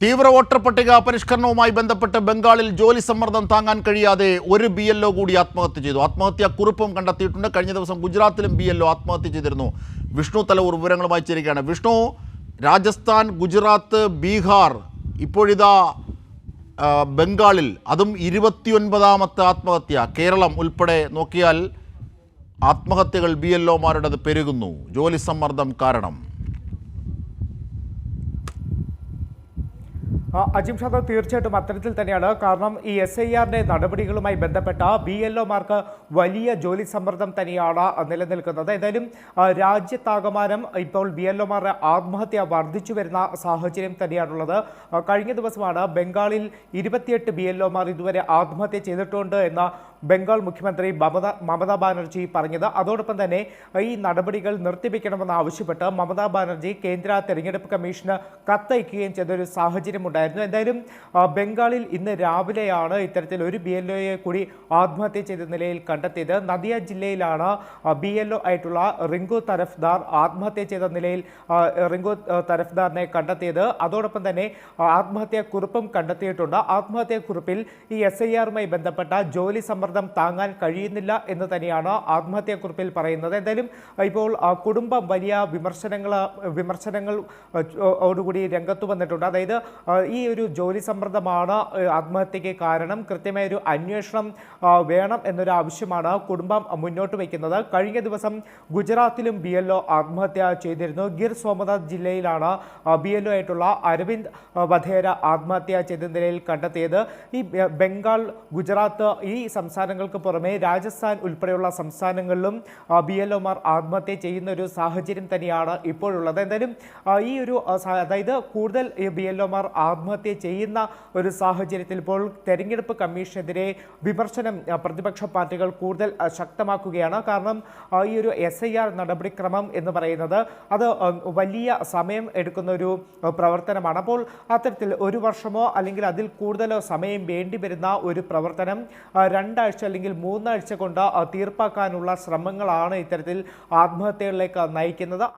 തീവ്ര വോട്ടർ പട്ടിക പരിഷ്കരണവുമായി ബന്ധപ്പെട്ട് ബംഗാളിൽ ജോലി സമ്മർദ്ദം താങ്ങാൻ കഴിയാതെ ഒരു BLO കൂടി ആത്മഹത്യ ചെയ്തു. ആത്മഹത്യാ കുറിപ്പും കണ്ടെത്തിയിട്ടുണ്ട്. കഴിഞ്ഞ ദിവസം ഗുജറാത്തിലും BLO ആത്മഹത്യ ചെയ്തിരുന്നു. വിഷ്ണു തലവൂർ വിവരങ്ങളുമായി ചേരുകയാണ്. വിഷ്ണു, രാജസ്ഥാൻ, ഗുജറാത്ത്, ബീഹാർ, ഇപ്പോഴിതാ ബംഗാളിൽ അതും 29ാമത്തെ ആത്മഹത്യ. കേരളം ഉൾപ്പെടെ നോക്കിയാൽ ആത്മഹത്യകൾ BLOമാരുടേത് പെരുകുന്നു. ജോലി സമ്മർദ്ദം കാരണം. അജിംഷാദ്, തീർച്ചയായിട്ടും അത്തരത്തിൽ തന്നെയാണ്. കാരണം ഈ SIR-ന്റെ നടപടികളുമായി ബന്ധപ്പെട്ട BLOമാർക്ക് വലിയ ജോലി സമ്മർദ്ദം തന്നെയാണ് നിലനിൽക്കുന്നത്. ഏതായാലും രാജ്യത്താകമാനം ഇപ്പോൾ BLOമാരുടെ ആത്മഹത്യ വർദ്ധിച്ചു വരുന്ന സാഹചര്യം തന്നെയാണുള്ളത്. കഴിഞ്ഞ ദിവസമാണ് ബംഗാളിൽ 28 BLOമാർ ഇതുവരെ ആത്മഹത്യ ചെയ്തിട്ടുണ്ട് എന്ന ബംഗാൾ മുഖ്യമന്ത്രി മമതാ ബാനർജി പറഞ്ഞത്. അതോടൊപ്പം തന്നെ ഈ നടപടികൾ നിർത്തിവെക്കണമെന്ന് ആവശ്യപ്പെട്ട് മമതാ ബാനർജി കേന്ദ്ര തെരഞ്ഞെടുപ്പ് കമ്മീഷന് കത്തയക്കുകയും ചെയ്തൊരു സാഹചര്യമുണ്ടായിരുന്നു. എന്തായാലും ബംഗാളിൽ ഇന്ന് രാവിലെയാണ് ഇത്തരത്തിൽ ഒരു BLOയെ കൂടി ആത്മഹത്യ ചെയ്ത നിലയിൽ കണ്ടെത്തിയത്. നദിയ ജില്ലയിലാണ് BLO ആയിട്ടുള്ള റിങ്കു തരഫ്ദാർ ആത്മഹത്യ ചെയ്ത നിലയിൽ റിങ്കു തരഫ്ദാറിനെ കണ്ടെത്തിയത്. അതോടൊപ്പം തന്നെ ആത്മഹത്യാ കുറിപ്പും കണ്ടെത്തിയിട്ടുണ്ട്. ആത്മഹത്യാ കുറിപ്പിൽ ഈ SIR-മായി ബന്ധപ്പെട്ട ജോലി സമ്മർദ്ദം താങ്ങാൻ കഴിയുന്നില്ല എന്ന് തന്നെയാണ് ആത്മഹത്യാക്കുറിപ്പിൽ പറയുന്നത്. എന്തായാലും ഇപ്പോൾ കുടുംബം വലിയ വിമർശനങ്ങളോടുകൂടി രംഗത്ത് വന്നിട്ടുണ്ട്. അതായത് ഈ ഒരു ജോലി സമ്മർദ്ദമാണ് ആത്മഹത്യക്ക് കാരണം, കൃത്യമായ ഒരു അന്വേഷണം വേണം എന്നൊരു ആവശ്യമാണ് കുടുംബം മുന്നോട്ട് വയ്ക്കുന്നത്. കഴിഞ്ഞ ദിവസം ഗുജറാത്തിലും BLO ആത്മഹത്യ ചെയ്തിരുന്നു. ഗിർ സോമനാഥ് ജില്ലയിലാണ് BLO ആയിട്ടുള്ള അരവിന്ദ് വധേര ആത്മഹത്യ ചെയ്ത നിലയിൽ കണ്ടെത്തിയത്. ഈ ബംഗാൾ, ഗുജറാത്ത് ഈ സംസ്ഥാനങ്ങൾക്ക് പുറമെ രാജസ്ഥാൻ ഉൾപ്പെടെയുള്ള സംസ്ഥാനങ്ങളിലും BLOമാർ ആത്മഹത്യ ചെയ്യുന്ന ഒരു സാഹചര്യം തന്നെയാണ് ഇപ്പോഴുള്ളത്. എന്തായാലും ഈ ഒരു അതായത് കൂടുതൽ BLOമാർ ആത്മഹത്യ ചെയ്യുന്ന ഒരു സാഹചര്യത്തിൽ ഇപ്പോൾ തെരഞ്ഞെടുപ്പ് കമ്മീഷനെതിരെ വിമർശനം പ്രതിപക്ഷ പാർട്ടികൾ കൂടുതൽ ശക്തമാക്കുകയാണ്. കാരണം ഈ ഒരു SIR നടപടിക്രമം എന്ന് പറയുന്നത് അത് വലിയ സമയം എടുക്കുന്ന ഒരു പ്രവർത്തനമാണ്. അപ്പോൾ അത്തരത്തിൽ ഒരു വർഷമോ അല്ലെങ്കിൽ അതിൽ കൂടുതലോ സമയം വേണ്ടി വരുന്ന ഒരു പ്രവർത്തനം 2 ആഴ്ച അല്ലെങ്കിൽ 3 ആഴ്ച കൊണ്ട് തീർപ്പാക്കാനുള്ള ശ്രമങ്ങളാണ് ഇത്തരത്തിൽ ആത്മഹത്യകളിലേക്ക് നയിക്കുന്നത്.